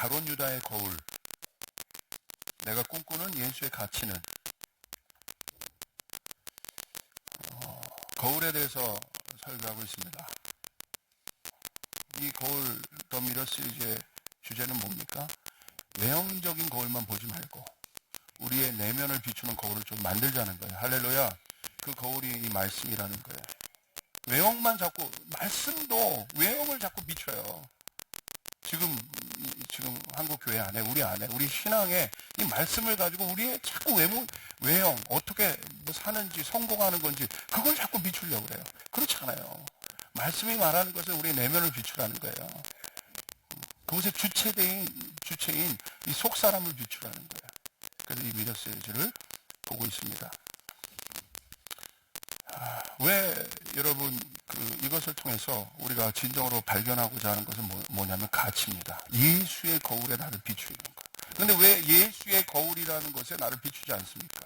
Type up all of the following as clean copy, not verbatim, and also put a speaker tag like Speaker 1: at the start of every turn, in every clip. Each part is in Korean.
Speaker 1: 가룟 유다의 거울, 내가 꿈꾸는 예수의 가치는, 거울에 대해서 설교하고 있습니다. 이 거울 더 미러 시리즈의 주제는 뭡니까? 외형적인 거울만 보지 말고 우리의 내면을 비추는 거울을 좀 만들자는 거예요. 할렐루야. 그 거울이 이 말씀이라는 거예요. 외형만 자꾸, 말씀도 외형을 자꾸 비춰요. 지금 한국 교회 안에, 우리 신앙에 이 말씀을 가지고 우리의 자꾸 외형, 어떻게 뭐 사는지, 성공하는 건지, 그걸 자꾸 비추려고 그래요. 그렇지 않아요. 말씀이 말하는 것은 우리 내면을 비추라는 거예요. 그것의 주체인 이 속사람을 비추라는 거예요. 그래서 이 미러 시리즈를 보고 있습니다. 왜 여러분 이것을 통해서 우리가 진정으로 발견하고자 하는 것은 뭐냐면 가치입니다. 예수의 거울에 나를 비추는 것. 그런데 왜 예수의 거울이라는 것에 나를 비추지 않습니까?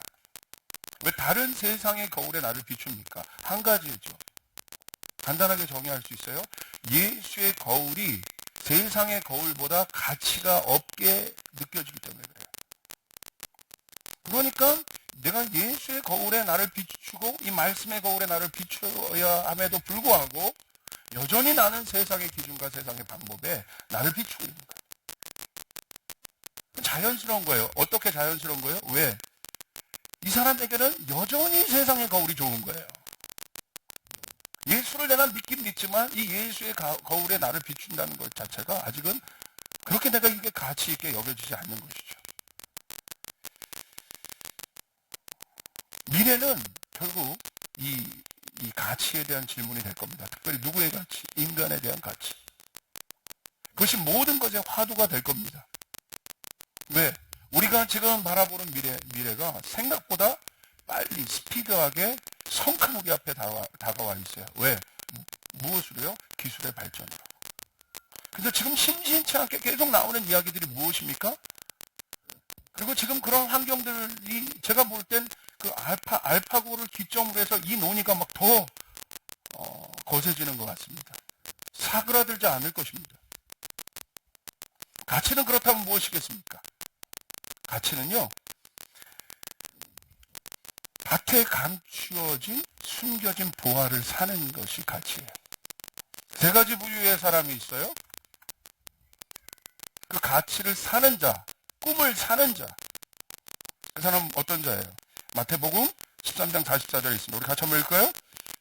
Speaker 1: 왜 다른 세상의 거울에 나를 비춥니까? 한 가지죠. 간단하게 정의할 수 있어요. 예수의 거울이 세상의 거울보다 가치가 없게 느껴지기 때문에 그래요. 그러니까 내가 예수의 거울에 나를 비추고 이 말씀의 거울에 나를 비춰야 함에도 불구하고 여전히 나는 세상의 기준과 세상의 방법에 나를 비추고 있는 거예요. 자연스러운 거예요. 어떻게 자연스러운 거예요? 왜? 이 사람에게는 여전히 세상의 거울이 좋은 거예요. 예수를 내가 믿긴 믿지만 이 예수의 거울에 나를 비춘다는 것 자체가 아직은 그렇게 내가 이게 가치 있게 여겨지지 않는 것이죠. 미래는 결국 이 가치에 대한 질문이 될 겁니다. 특별히 누구의 가치? 인간에 대한 가치. 그것이 모든 것의 화두가 될 겁니다. 왜? 우리가 지금 바라보는 미래가 생각보다 빨리 스피드하게 성큼 우리 앞에 다가와 있어요. 왜? 무엇으로요? 기술의 발전으로. 근데 지금 심심치 않게 계속 나오는 이야기들이 무엇입니까? 그리고 지금 그런 환경들이 제가 볼 땐 그 알파고를 기점으로 해서 이 논의가 막 더 거세지는 것 같습니다. 사그라들지 않을 것입니다. 가치는 그렇다면 무엇이겠습니까? 가치는요, 밭에 감추어진 숨겨진 보화를 사는 것이 가치예요. 세 가지 부류의 사람이 있어요. 그 가치를 사는 자, 꿈을 사는 자. 그 사람은 어떤 자예요? 마태복음 13장 44절에 있습니다. 우리 같이 한번 읽을까요?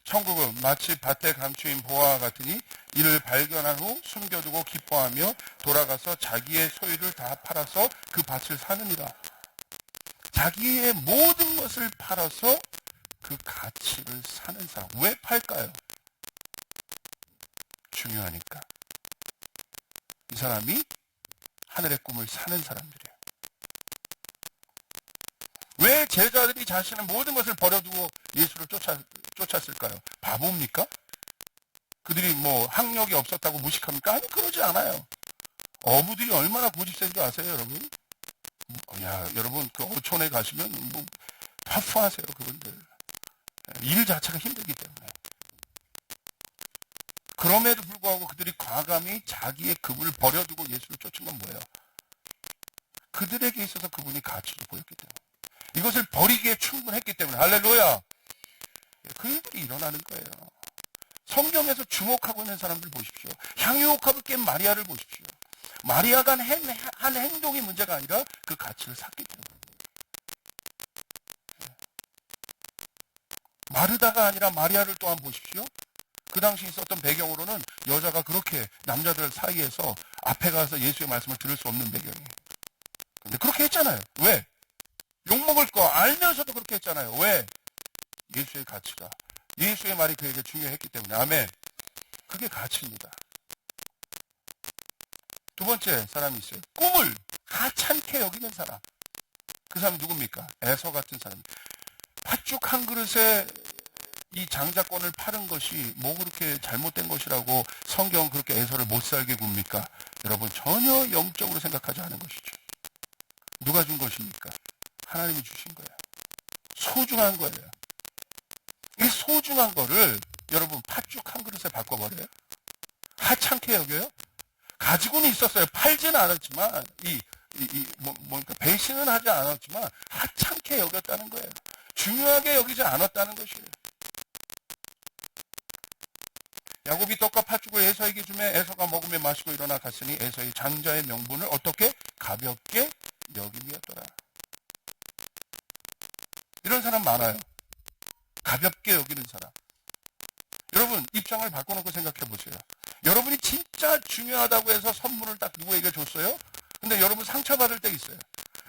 Speaker 1: 천국은 마치 밭에 감추인 보화와 같으니 이를 발견한 후 숨겨두고 기뻐하며 돌아가서 자기의 소유를 다 팔아서 그 밭을 사느니라. 자기의 모든 것을 팔아서 그 가치를 사는 사람. 왜 팔까요? 중요하니까. 이 사람이 하늘의 꿈을 사는 사람들이에요. 왜 제자들이 자신의 모든 것을 버려두고 예수를 쫓았을까요? 바보입니까? 그들이 뭐 학력이 없었다고 무식합니까? 아니, 그러지 않아요. 어부들이 얼마나 고집센지 아세요, 여러분? 여러분 그 어촌에 가시면 뭐 터프하세요, 그분들. 일 자체가 힘들기 때문에. 그럼에도 불구하고 그들이 과감히 자기의 급을 버려두고 예수를 쫓은 건 뭐예요? 그들에게 있어서 그분이 가치를 보였기 때문에. 이것을 버리기에 충분했기 때문에. 할렐루야. 그 일들이 일어나는 거예요. 성경에서 주목하고 있는 사람들 보십시오. 향유옥합을 깬 마리아를 보십시오. 마리아가 한 행동이 문제가 아니라 그 가치를 샀기 때문에. 마르다가 아니라 마리아를 또한 보십시오. 그 당시 있었던 배경으로는 여자가 그렇게 남자들 사이에서 앞에 가서 예수의 말씀을 들을 수 없는 배경이에요. 근데 그렇게 했잖아요. 왜? 욕먹을 거 알면서도 그렇게 했잖아요. 왜? 예수의 가치가, 예수의 말이 그에게 중요했기 때문에. 아멘. 그게 가치입니다. 두 번째 사람이 있어요. 꿈을 하찮게 여기는 사람. 그 사람이 누굽니까? 에서 같은 사람. 팥죽 한 그릇에 이 장자권을 파는 것이 뭐 그렇게 잘못된 것이라고 성경은 그렇게 에서를 못 살게 굽니까? 여러분, 전혀 영적으로 생각하지 않은 것이죠. 누가 준 것입니까? 하나님이 주신 거예요. 소중한 거예요. 이 소중한 거를 여러분 팥죽 한 그릇에 바꿔버려요? 하찮게 여겨요? 가지고는 있었어요. 팔지는 않았지만, 그러니까 배신은 하지 않았지만, 하찮게 여겼다는 거예요. 중요하게 여기지 않았다는 것이에요. 야곱이 떡과 팥죽을 에서에게 주며 에서가 먹으며 마시고 일어나 갔으니 에서의 장자의 명분을 어떻게 가볍게 여김이었더라. 이런 사람 많아요. 가볍게 여기는 사람. 여러분 입장을 바꿔놓고 생각해 보세요. 여러분이 진짜 중요하다고 해서 선물을 딱 누구에게 줬어요? 근데 여러분 상처받을 때 있어요.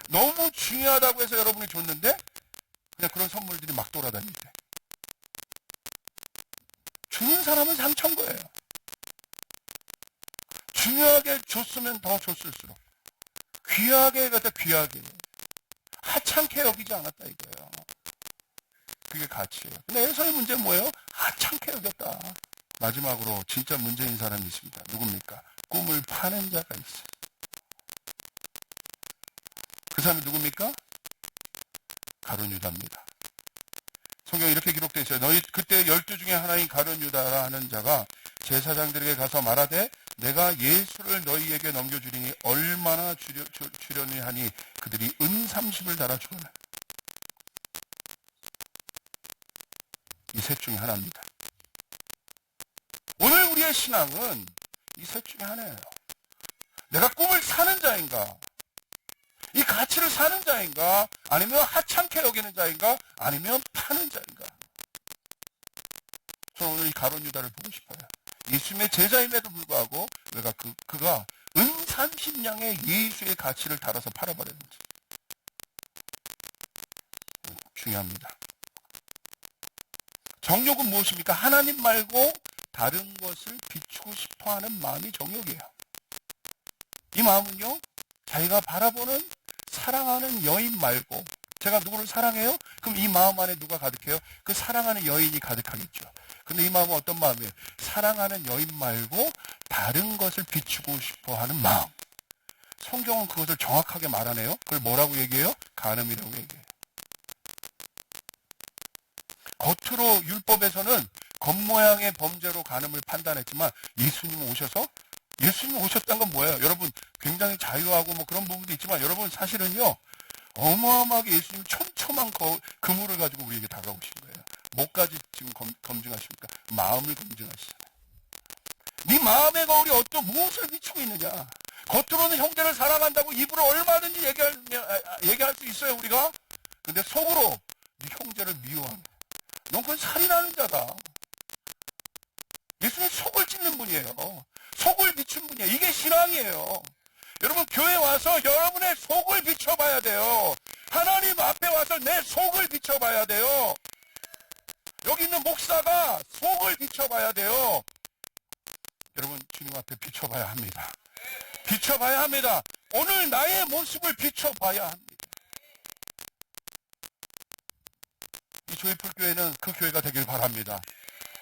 Speaker 1: 너무 중요하다고 해서 여러분이 줬는데 그냥 그런 선물들이 막 돌아다닐 때. 주는 사람은 상처인 거예요. 중요하게 줬으면 더 줬을수록 귀하게 갖다 귀하게 하찮게 여기지 않았다 이거예요. 그게 가치예요. 근데 에서의 문제는 뭐예요? 하찮게 여겼다. 마지막으로 진짜 문제인 사람이 있습니다. 누굽니까? 꿈을 파는 자가 있어요. 그 사람이 누굽니까? 가룟 유다입니다. 성경에 이렇게 기록되어 있어요. 너희 그때 12 중에 하나인 가룟 유다라 하는 자가 제사장들에게 가서 말하되 내가 예수를 너희에게 넘겨주리니 얼마나 주려니 하니 그들이 은 30을 달아 주거늘. 이 셋 중에 하나입니다. 오늘 우리의 신앙은 이 셋 중에 하나예요. 내가 꿈을 사는 자인가? 이 가치를 사는 자인가? 아니면 하찮게 여기는 자인가? 아니면 파는 자인가? 저는 오늘 이 가룟 유다를 보고 싶어요. 예수님의 제자임에도 불구하고 내가 그가 은 30냥의 예수의 가치를 달아서 팔아버렸는지. 중요합니다. 정욕은 무엇입니까? 하나님 말고 다른 것을 비추고 싶어하는 마음이 정욕이에요. 이 마음은요, 자기가 바라보는 사랑하는 여인 말고, 제가 누구를 사랑해요? 그럼 이 마음 안에 누가 가득해요? 그 사랑하는 여인이 가득하겠죠. 근데 이 마음은 어떤 마음이에요? 사랑하는 여인 말고 다른 것을 비추고 싶어하는 마음. 성경은 그것을 정확하게 말하네요. 그걸 뭐라고 얘기해요? 간음이라고 얘기해요. 겉으로 율법에서는 겉모양의 범죄로 간음을 판단했지만 예수님 오셨다는 건 뭐예요? 여러분 굉장히 자유하고 뭐 그런 부분도 있지만 여러분 사실은요 어마어마하게 예수님 촘촘한 그물을 가지고 우리에게 다가오신 거예요. 뭐까지 지금 검증하십니까? 마음을 검증하시잖아요. 네 마음의 거울이 무엇을 비추고 있느냐? 겉으로는 형제를 사랑한다고 입으로 얼마든지 얘기할 수 있어요 우리가. 근데 속으로 네 형제를 미워하는, 넌 그건 살인하는 자다. 예수는 속을 찢는 분이에요. 속을 비춘 분이에요. 이게 신앙이에요. 여러분 교회 와서 여러분의 속을 비춰봐야 돼요. 하나님 앞에 와서 내 속을 비춰봐야 돼요. 여기 있는 목사가 속을 비춰봐야 돼요. 여러분 주님 앞에 비춰봐야 합니다. 비춰봐야 합니다. 오늘 나의 모습을 비춰봐야 합니다. 이 조이풀 교회는 그 교회가 되길 바랍니다.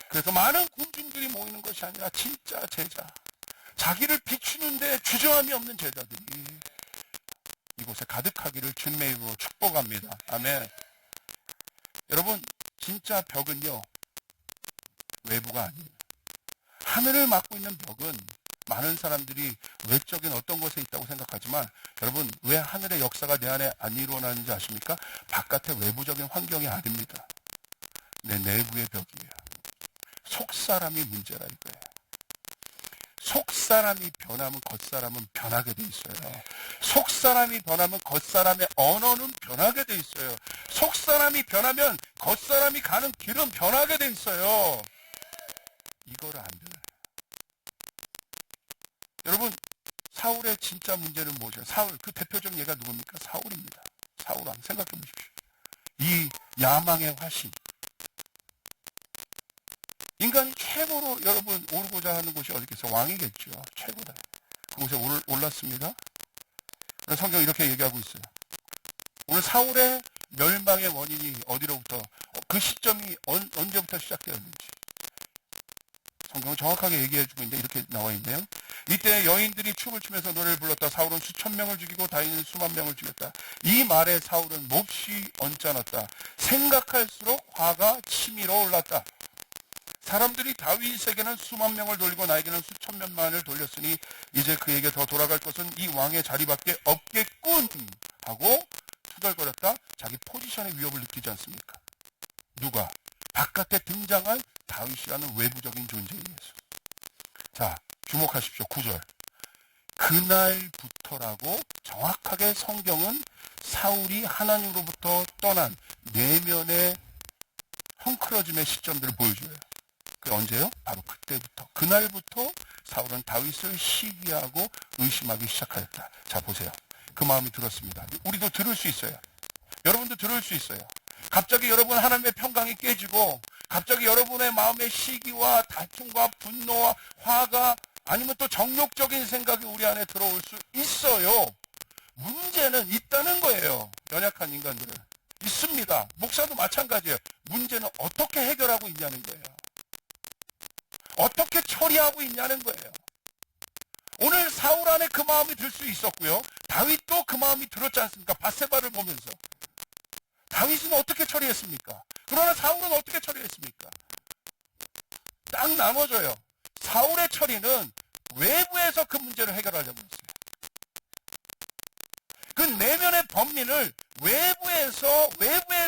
Speaker 1: 그래서 많은 군중들이 모이는 것이 아니라 진짜 제자, 자기를 비추는데 주저함이 없는 제자들이 이곳에 가득하기를 주님의 이름으로 축복합니다. 아멘. 여러분 진짜 벽은요 외부가 아니에요. 하늘을 막고 있는 벽은 많은 사람들이 외적인 어떤 것에 있다고 생각하지만 여러분 왜 하늘의 역사가 내 안에 안 일어나는지 아십니까? 바깥의 외부적인 환경이 아닙니다. 내 내부의 벽이에요. 속사람이 문제라 이거예요. 속사람이 변하면 겉사람은 변하게 돼 있어요. 속사람이 변하면 겉사람의 언어는 변하게 돼 있어요. 속사람이 변하면 겉사람이 가는 길은 변하게 돼 있어요. 이거를 안 변해요. 여러분 사울의 진짜 문제는 뭐죠? 사울, 그 대표적 예가 누굽니까? 사울입니다. 사울 왕 생각해 보십시오. 이 야망의 화신, 인간이 최고로 여러분 오르고자 하는 곳이 어디겠어요? 왕이겠죠. 최고다. 그곳에 올랐습니다. 성경이 이렇게 얘기하고 있어요. 오늘 사울의 멸망의 원인이 어디로부터, 그 시점이 언제부터 시작되었는지 성경은 정확하게 얘기해주고 있는데 이렇게 나와 있네요. 이때 여인들이 춤을 추면서 노래를 불렀다. 사울은 수천 명을 죽이고 다윗은 수만 명을 죽였다. 이 말에 사울은 몹시 언짢았다. 생각할수록 화가 치밀어 올랐다. 사람들이 다윗에게는 수만 명을 돌리고 나에게는 수천 명만을 돌렸으니 이제 그에게 더 돌아갈 것은 이 왕의 자리밖에 없겠군 하고 투덜거렸다. 자기 포지션의 위협을 느끼지 않습니까? 누가? 바깥에 등장한 다윗이라는 외부적인 존재에 의해서. 자, 주목하십시오. 9절. 그날부터라고 정확하게 성경은 사울이 하나님으로부터 떠난 내면의 헝클어짐의 시점들을 보여줘요. 그게 언제요? 바로 그때부터. 그날부터 사울은 다윗을 시기하고 의심하기 시작하였다. 자, 보세요. 그 마음이 들었습니다. 우리도 들을 수 있어요. 여러분도 들을 수 있어요. 갑자기 여러분 하나님의 평강이 깨지고 갑자기 여러분의 마음의 시기와 다툼과 분노와 화가 아니면 또 정욕적인 생각이 우리 안에 들어올 수 있어요. 문제는 있다는 거예요. 연약한 인간들은. 있습니다. 목사도 마찬가지예요. 문제는 어떻게 해결하고 있냐는 거예요. 어떻게 처리하고 있냐는 거예요. 오늘 사울 안에 그 마음이 들 수 있었고요. 다윗도 그 마음이 들었지 않습니까? 밧세바를 보면서. 다윗은 어떻게 처리했습니까? 그러나 사울은 어떻게 처리했습니까? 딱 나눠져요. 사울의 처리는 외부에서 그 문제를 해결하려고 했어요. 그 내면의 범민을 외부의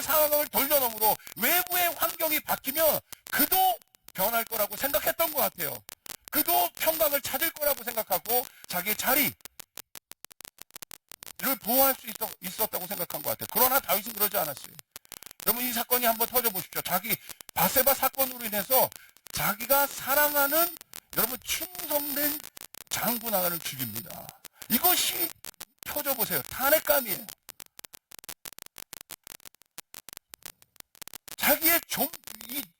Speaker 1: 상황을 돌려놓으므로 외부의 환경이 바뀌면 그도 변할 거라고 생각했던 것 같아요. 그도 평강을 찾을 거라고 생각하고 자기의 자리를 보호할 수 있었다고 생각한 것 같아요. 그러나 다윗은 그러지 않았어요. 여러분 이 사건이 한번 터져보십시오. 자기 밧세바 사건으로 인해서 자기가 사랑하는 여러분 충성된 장군 하나를 죽입니다. 이것이 펴져보세요. 탄핵감이에요. 자기의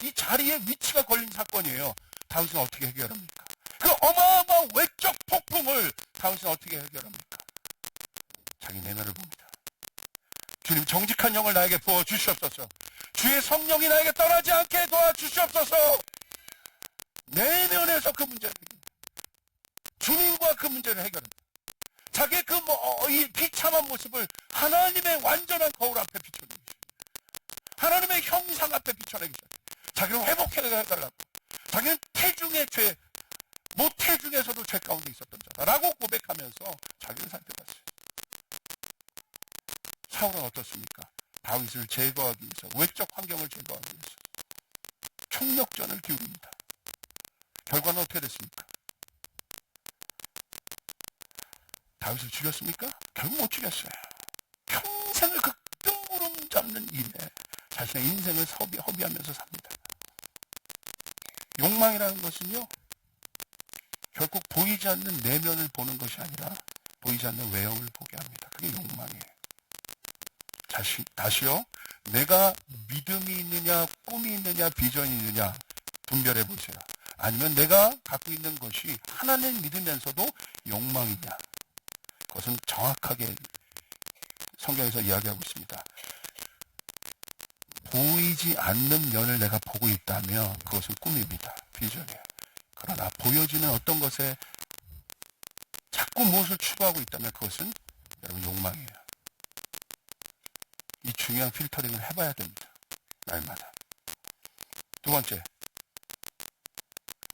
Speaker 1: 이 자리에 위치가 걸린 사건이에요. 다윗은 어떻게 해결합니까? 그 어마어마한 외적 폭풍을 다윗은 어떻게 해결합니까? 자기 내면을 봅니다. 주님 정직한 영을 나에게 부어주시옵소서. 주의 성령이 나에게 떠나지 않게 도와주시옵소서. 내면에서 그 문제를 해결합니다. 주님과 그 문제를 해결합니다. 자기의 이 비참한 모습을 하나님의 완전한 거울 앞에 비춰내기 시작합니다. 하나님의 형상 앞에 비춰내기 시작합니다. 자기를 회복해달라고. 자기는 태중의 죄, 모태중에서도 죄 가운데 있었던 자다라고 고백하면서 자기를 살펴봤어요. 사울은 어떻습니까? 다윗을 제거하기 위해서, 외적 환경을 제거하기 위해서 총력전을 기울입니다. 결과는 어떻게 됐습니까? 다윗을 죽였습니까? 결국 못 죽였어요. 평생을 그 뜬구름 잡는 일에 자신의 인생을 허비하면서 삽니다. 욕망이라는 것은요, 결국 보이지 않는 내면을 보는 것이 아니라 보이지 않는 외형을 보게 합니다. 그게 욕망이에요. 다시요, 내가 믿음이 있느냐, 꿈이 있느냐, 비전이 있느냐 분별해 보세요. 아니면 내가 갖고 있는 것이 하나님 믿으면서도 욕망이냐. 그것은 정확하게 성경에서 이야기하고 있습니다. 보이지 않는 면을 내가 보고 있다면 그것은 꿈입니다. 비전이에요. 그러나 보여지는 어떤 것에 자꾸 무엇을 추구하고 있다면 그것은 여러분 욕망이에요. 이 중요한 필터링을 해봐야 됩니다. 날마다. 두 번째.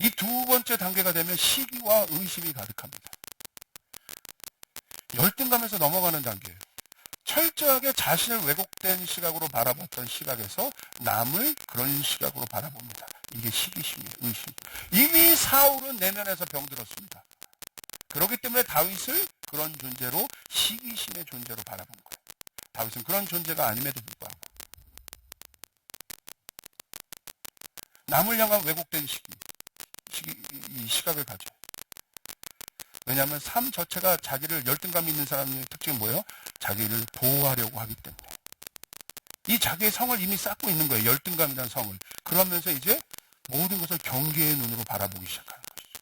Speaker 1: 이 두 번째 단계가 되면 시기와 의심이 가득합니다. 열등감에서 넘어가는 단계예요. 철저하게 자신을 왜곡된 시각으로 바라봤던 시각에서 남을 그런 시각으로 바라봅니다. 이게 시기심이에요. 의심. 이미 사울은 내면에서 병들었습니다. 그렇기 때문에 다윗을 그런 존재로 시기심의 존재로 바라본 거예요. 다윗은 그런 존재가 아님에도 불구하고 남을 향한 왜곡된 이 시각을 가져요. 왜냐하면 삶 자체가 자기를 열등감 있는 사람의 특징이 뭐예요? 자기를 보호하려고 하기 때문에. 이 자기의 성을 이미 쌓고 있는 거예요. 열등감이라는 성을. 그러면서 이제 모든 것을 경계의 눈으로 바라보기 시작하는 것이죠.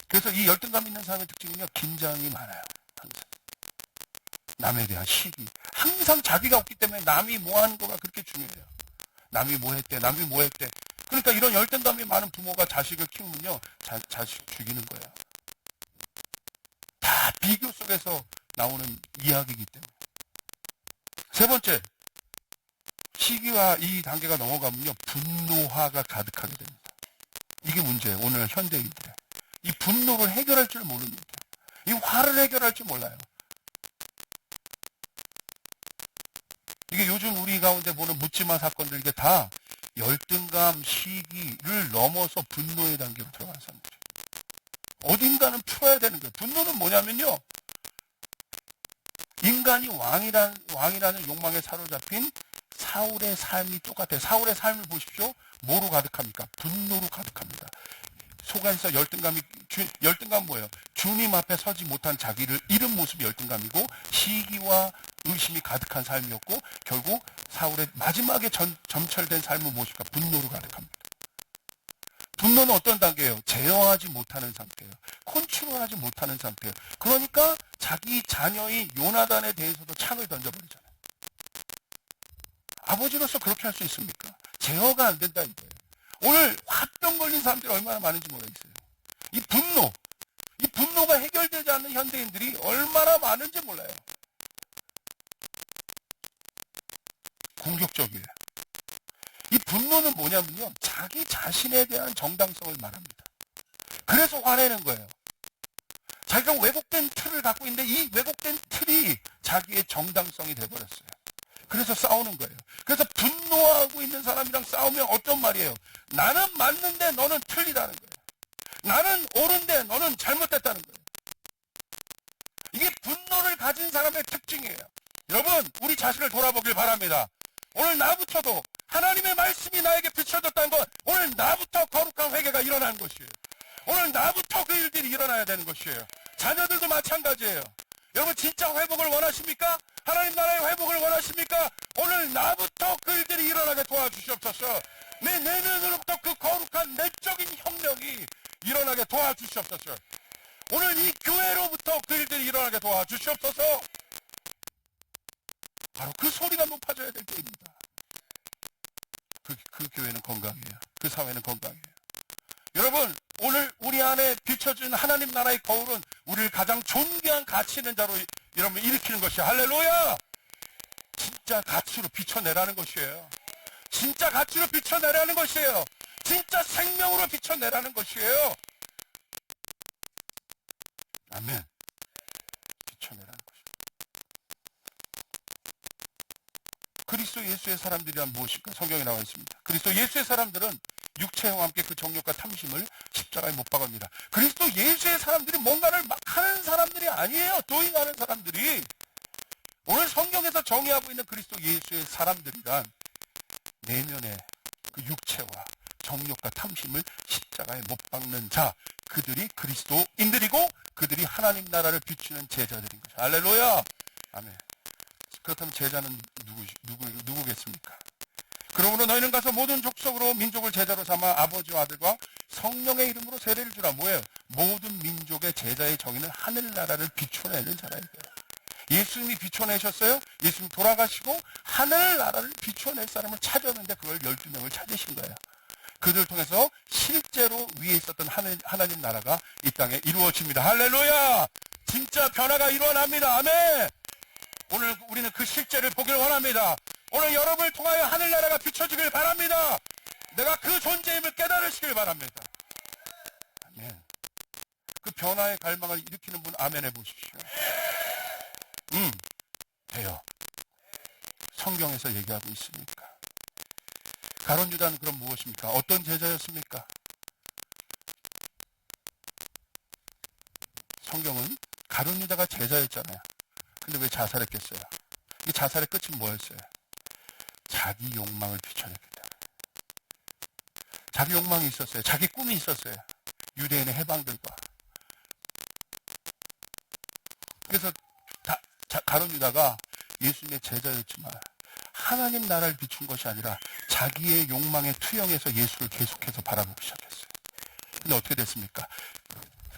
Speaker 1: 그래서 이 열등감 있는 사람의 특징은요, 긴장이 많아요. 항상. 남에 대한 시기. 항상 자기가 없기 때문에 남이 뭐 하는 거가 그렇게 중요해요. 남이 뭐 했대, 남이 뭐 했대. 그러니까 이런 열등감이 많은 부모가 자식을 키우면요, 자식 죽이는 거예요. 다 비교 속에서 나오는 이야기이기 때문에. 세 번째, 시기와 이 단계가 넘어가면요, 분노화가 가득하게 됩니다. 이게 문제예요. 오늘 현대인들의. 이 분노를 해결할 줄 모릅니다. 이 화를 해결할 줄 몰라요. 이게 요즘 우리 가운데 보는 묻지마 사건들, 이게 다 열등감, 시기를 넘어서 분노의 단계로 들어가는 사람들이에요. 어딘가는 풀어야 되는 거예요. 분노는 뭐냐면요, 인간이 왕이라는 욕망에 사로잡힌 사울의 삶이 똑같아요. 사울의 삶을 보십시오. 뭐로 가득합니까? 분노로 가득합니다. 속에서 열등감 뭐예요? 주님 앞에 서지 못한 자기를 잃은 모습이 열등감이고, 시기와 의심이 가득한 삶이었고, 결국 사울의 마지막에 점철된 삶은 무엇일까? 분노로 가득합니다. 분노는 어떤 단계예요? 제어하지 못하는 상태예요. 컨트롤하지 못하는 상태예요. 그러니까 자기 자녀인 요나단에 대해서도 창을 던져버리잖아요. 아버지로서 그렇게 할 수 있습니까? 제어가 안 된다 이거예요. 오늘 화병 걸린 사람들이 얼마나 많은지 모르겠어요. 이 분노가 해결되지 않는 현대인들이 얼마나 많은지 몰라요. 공격적이에요. 이 분노는 뭐냐면요, 자기 자신에 대한 정당성을 말합니다. 그래서 화내는 거예요. 자기가 왜곡된 틀을 갖고 있는데 이 왜곡된 틀이 자기의 정당성이 돼버렸어요. 그래서 싸우는 거예요. 그래서 분노하고 있는 사람이랑 싸우면 어떤 말이에요? 나는 맞는데 너는 틀리다는 거예요. 나는 옳은데 너는 잘못됐다는 거예요. 이게 분노를 가진 사람의 특징이에요. 여러분, 우리 자신을 돌아보길 바랍니다. 오늘 나부터도 하나님의 말씀이 나에게 비춰졌다는 건 오늘 나부터 거룩한 회개가 일어나는 것이에요. 오늘 나부터 그 일들이 일어나야 되는 것이에요. 자녀들도 마찬가지예요. 여러분, 진짜 회복을 원하십니까? 하나님 나라의 회복을 원하십니까? 오늘 나부터 그 일들이 일어나게 도와주시옵소서. 내 내면으로부터 그 거룩한 내적인 혁명이 일어나게 도와주시옵소서. 오늘 이 교회로부터 그 일들이 일어나게 도와주시옵소서. 바로 그 소리가 높아져야 될 때입니다. 그 교회는 건강해요. 그 사회는 건강해요. 여러분, 오늘 우리 안에 비춰진 하나님 나라의 거울은 우리를 가장 존귀한 가치 있는 자로 여러분 일으키는 것이에요. 할렐루야! 진짜 가치로 비춰내라는 것이에요. 진짜 가치로 비춰내라는 것이에요. 진짜 생명으로 비춰내라는 것이에요. 아멘. 비춰내라는 것이에요. 그리스도 예수의 사람들이란 무엇일까? 성경에 나와 있습니다. 그리스도 예수의 사람들은 육체와 함께 그 정욕과 탐심을 십자가에 못 박습니다. 그리스도 예수의 사람들이 뭔가를 막 하는 사람들이 아니에요. 도잉하는 사람들이. 오늘 성경에서 정의하고 있는 그리스도 예수의 사람들이란 내면의 그 육체와 정욕과 탐심을 십자가에 못 박는 자, 그들이 그리스도인들이고 그들이 하나님 나라를 비추는 제자들인 것이죠. 할렐루야! 아멘. 그렇다면 제자는 누구겠습니까? 그러므로 너희는 가서 모든 족속으로 민족을 제자로 삼아 아버지와 아들과 성령의 이름으로 세례를 주라. 뭐예요? 모든 민족의 제자의 정의는 하늘나라를 비춰내는 자라 이거예요. 예수님이 비춰내셨어요. 예수님 돌아가시고 하늘나라를 비춰낼 사람을 찾았는데 그걸 12명을 찾으신 거예요. 그들을 통해서 실제로 위에 있었던 하나님 나라가 이 땅에 이루어집니다. 할렐루야! 진짜 변화가 일어납니다. 아멘! 오늘 우리는 그 실제를 보길 원합니다. 오늘 여러분을 통하여 하늘나라가 비춰지길 바랍니다. 내가 그 존재임을 깨달으시길 바랍니다. 아멘. 그 변화의 갈망을 일으키는 분 아멘 해보십시오. 돼요. 성경에서 얘기하고 있으니까. 가룟 유다는 그럼 무엇입니까? 어떤 제자였습니까? 성경은 가룟 유다가 제자였잖아요. 근데 왜 자살했겠어요? 이 자살의 끝은 뭐였어요? 자기 욕망을 비춰냈기 때문에. 자기 욕망이 있었어요. 자기 꿈이 있었어요. 유대인의 해방들과. 그래서 가룟 유다가 예수님의 제자였지만 하나님 나라를 비춘 것이 아니라 자기의 욕망에 투영해서 예수를 계속해서 바라보기 시작했어요. 근데 어떻게 됐습니까?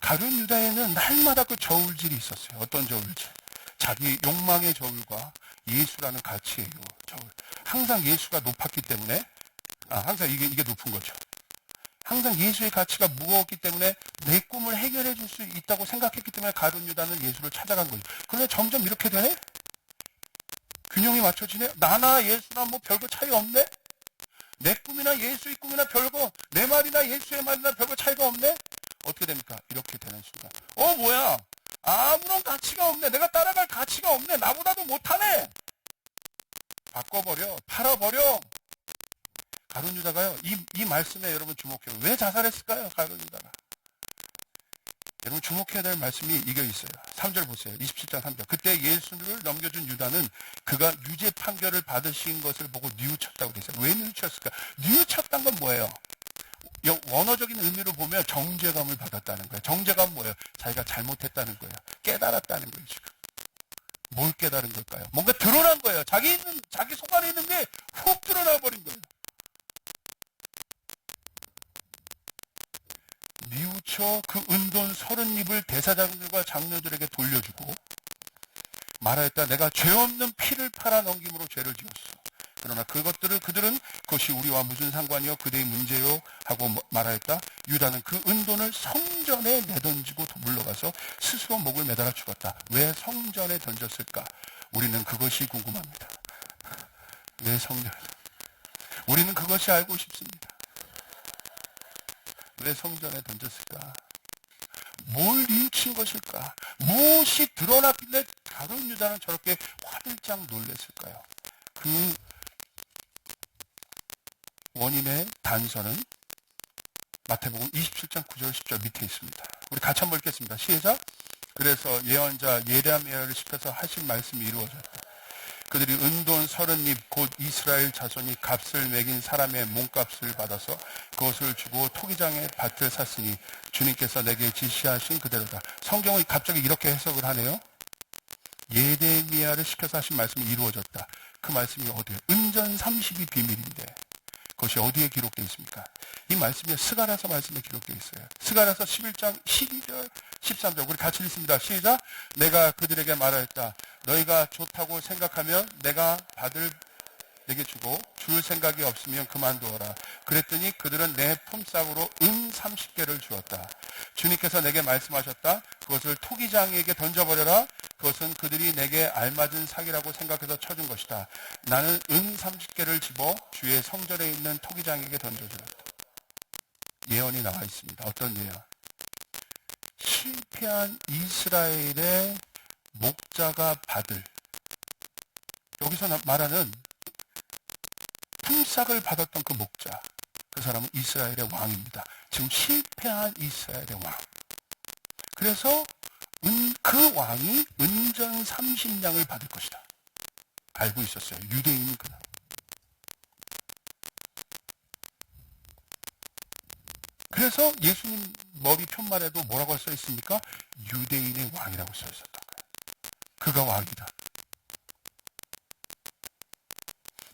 Speaker 1: 가룟 유다에는 날마다 그 저울질이 있었어요. 어떤 저울질? 자기 욕망의 저울과 예수라는 가치의 저울. 항상 예수가 높았기 때문에, 항상 이게 높은 거죠. 항상 예수의 가치가 무거웠기 때문에 내 꿈을 해결해 줄 수 있다고 생각했기 때문에 가룟 유다는 예수를 찾아간 거죠. 그런데 점점 이렇게 되네? 균형이 맞춰지네? 나나 예수나 뭐 별거 차이 없네? 내 꿈이나 예수의 꿈이나 별거, 내 말이나 예수의 말이나 별거 차이가 없네? 어떻게 됩니까? 이렇게 되는 순간. 뭐야? 아무런 가치가 없네. 내가 따라갈 가치가 없네. 나보다도 못하네. 바꿔버려. 팔아버려. 가룟 유다가요. 이 말씀에 여러분 주목해요. 왜 자살했을까요? 가룟 유다가. 여러분 주목해야 될 말씀이 이겨 있어요. 3절 보세요. 27장 3절. 그때 예수를 넘겨준 유다는 그가 유죄 판결을 받으신 것을 보고 뉘우쳤다고 되어 있어요. 왜 뉘우쳤을까? 뉘우쳤다는 건 뭐예요? 원어적인 의미로 보면 정죄감을 받았다는 거예요. 정죄감 뭐예요? 자기가 잘못했다는 거예요. 깨달았다는 거예요, 지금. 뭘 깨달은 걸까요? 뭔가 드러난 거예요. 자기 속 안에 있는 게 훅 드러나 버린 거예요. 뉘우쳐 그 은돈 30입을 대사장들과 장로들에게 돌려주고 말하였다. 내가 죄 없는 피를 팔아 넘김으로 죄를 지었어. 그러나 그들은 그것이 우리와 무슨 상관이요? 그대의 문제요? 하고 말하였다. 유다는 그 은돈을 성전에 내던지고 물러가서 스스로 목을 매달아 죽었다. 왜 성전에 던졌을까? 우리는 그것이 궁금합니다. 왜 성전에? 우리는 그것이 알고 싶습니다. 왜 성전에 던졌을까? 뭘 뉘우친 것일까? 무엇이 드러났길래 가룟 유다는 저렇게 화들짝 놀랐을까요? 그 원인의 단서는 마태복음 27장 9절 10절 밑에 있습니다. 우리 같이 한번 읽겠습니다. 시작. 그래서 예언자 예레미야를 시켜서 하신 말씀이 이루어졌다. 그들이 은돈 30입 곧 이스라엘 자손이 값을 매긴 사람의 몸값을 받아서 그것을 주고 토기장의 밭을 샀으니 주님께서 내게 지시하신 그대로다. 성경이 갑자기 이렇게 해석을 하네요. 예레미야를 시켜서 하신 말씀이 이루어졌다. 그 말씀이 어디에? 은전 30이 비밀인데 그것이 어디에 기록되어 있습니까? 이 말씀이 스가랴서 말씀에 기록되어 있어요. 스가랴서 11장 12절 13절 우리 같이 읽습니다. 시작. 내가 그들에게 말하였다. 너희가 좋다고 생각하면 내가 받을 내게 주고 줄 생각이 없으면 그만두어라. 그랬더니 그들은 내 품삯으로 은 30개를 주었다. 주님께서 내게 말씀하셨다. 그것을 토기장에게 던져버려라. 그것은 그들이 내게 알맞은 사기라고 생각해서 쳐준 것이다. 나는 은 30개를 집어 주의 성전에 있는 토기장에게 던져주었다. 예언이 나와 있습니다. 어떤 예언? 실패한 이스라엘의 목자가 받을, 여기서 말하는 품삯을 받았던 그 목자, 그 사람은 이스라엘의 왕입니다. 지금 실패한 이스라엘의 왕. 그래서 그 왕이 은전 30냥을 받을 것이다. 알고 있었어요. 유대인은 그날. 그래서 예수님 머리 편말에도 뭐라고 써 있습니까? 유대인의 왕이라고 써 있었던 거예요. 그가 왕이다.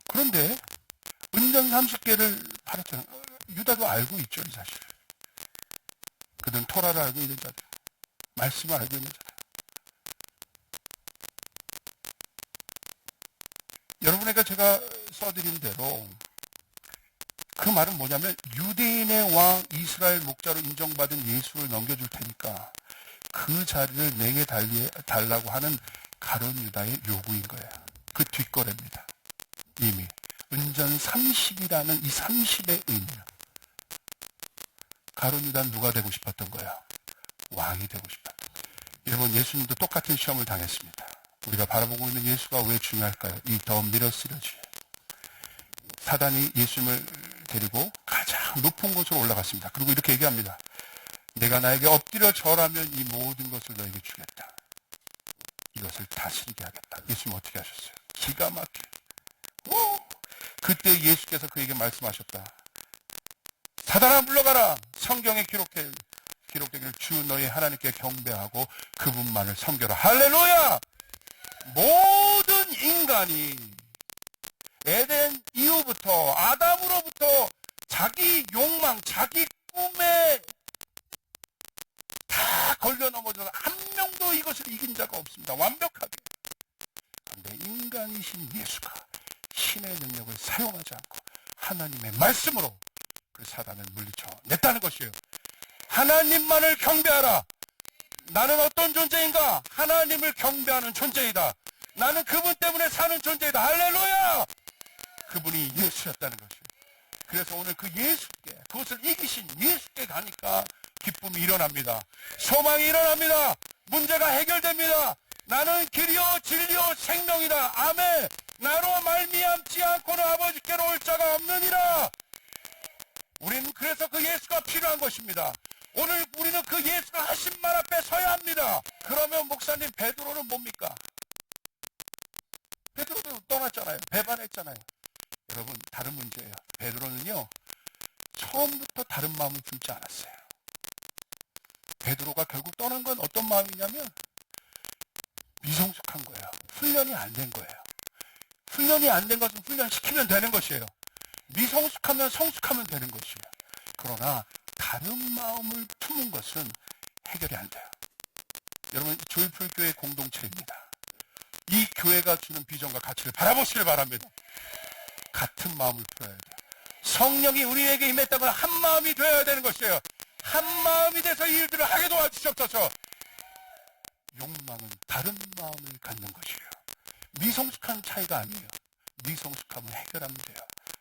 Speaker 1: 그런데 은전 30개를 팔았잖아요. 유다도 알고 있죠, 이 사실. 그들은 토라를 알고 있는 자들, 말씀을 알고 있는 자들. 여러분에게 제가 써드린 대로 그 말은 뭐냐면 유대인의 왕 이스라엘 목자로 인정받은 예수를 넘겨줄 테니까 그 자리를 내게 달라고 하는 가룟 유다의 요구인 거예요. 그 뒷거래입니다. 이미 은전 30이라는 이 30의 의미야. 가룟 유다는 누가 되고 싶었던 거야? 왕이 되고 싶었던 거야. 여러분, 예수님도 똑같은 시험을 당했습니다. 우리가 바라보고 있는 예수가 왜 중요할까요? 이 더 미러시러지. 사단이 예수님을 데리고 가장 높은 곳으로 올라갔습니다. 그리고 이렇게 얘기합니다. 내가 나에게 엎드려 절하면 이 모든 것을 너에게 주겠다. 이것을 다스리게 하겠다. 예수님 어떻게 하셨어요? 기가 막혀. 그때 예수께서 그에게 말씀하셨다. 사단아 물러가라. 성경에 기록되기를 주 너희 하나님께 경배하고 그분만을 섬겨라. 할렐루야! 모든 인간이 에덴 이후부터 아담으로부터 자기 욕망, 자기 꿈에 다 걸려 넘어져서 한 명도 이것을 이긴 자가 없습니다. 완벽하게. 그런데 인간이신 예수가 신의 능력을 사용하지 않고 하나님의 말씀으로 그 사단을 물리쳐 냈다는 것이에요. 하나님만을 경배하라. 나는 어떤 존재인가? 하나님을 경배하는 존재이다. 나는 그분 때문에 사는 존재이다. 할렐루야! 그분이 예수였다는 것이에요. 그래서 오늘 그 예수께, 그것을 이기신 예수께 가니까 기쁨이 일어납니다. 소망이 일어납니다. 문제가 해결됩니다. 나는 길이요 진리요 생명이다. 아멘. 나로 말미암지 않고는 아버지께로 올 자가 없느니라. 우리는 그래서 그 예수가 필요한 것입니다. 오늘 우리는 그 예수가 하신 말 앞에 서야 합니다. 그러면 목사님, 베드로는 뭡니까? 베드로도 떠났잖아요. 배반했잖아요. 여러분, 다른 문제예요. 베드로는요, 처음부터 다른 마음을 품지 않았어요. 베드로가 결국 떠난 건 어떤 마음이냐면 미성숙한 거예요. 훈련이 안 된 거예요. 훈련이 안 된 것은 훈련시키면 되는 것이에요. 미성숙하면 성숙하면 되는 것이에요. 그러나 다른 마음을 품은 것은 해결이 안 돼요. 여러분, 조이풀교회 공동체입니다. 이 교회가 주는 비전과 가치를 바라보시길 바랍니다. 같은 마음을 품어야 돼요. 성령이 우리에게 임했다면 한 마음이 되어야 되는 것이에요. 한 마음이 돼서 이 일들을 하게 도와주시옵소서. 욕망은 다른 마음을 갖는 것이에요. 미성숙한 차이가 아니에요. 미성숙함을 해결하면 돼요.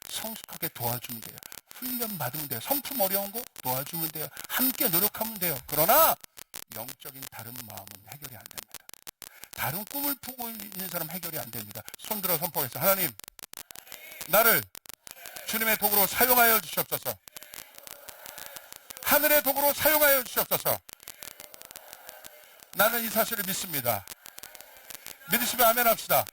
Speaker 1: 성숙하게 도와주면 돼요. 훈련 받으면 돼요. 성품 어려운 거 도와주면 돼요. 함께 노력하면 돼요. 그러나 영적인 다른 마음은 해결이 안 됩니다. 다른 꿈을 꾸고 있는 사람 해결이 안 됩니다. 손들어 선포해서, 하나님, 나를 주님의 도구로 사용하여 주시옵소서. 하늘의 도구로 사용하여 주시옵소서. 나는 이 사실을 믿습니다. 믿으시면 아멘 합시다.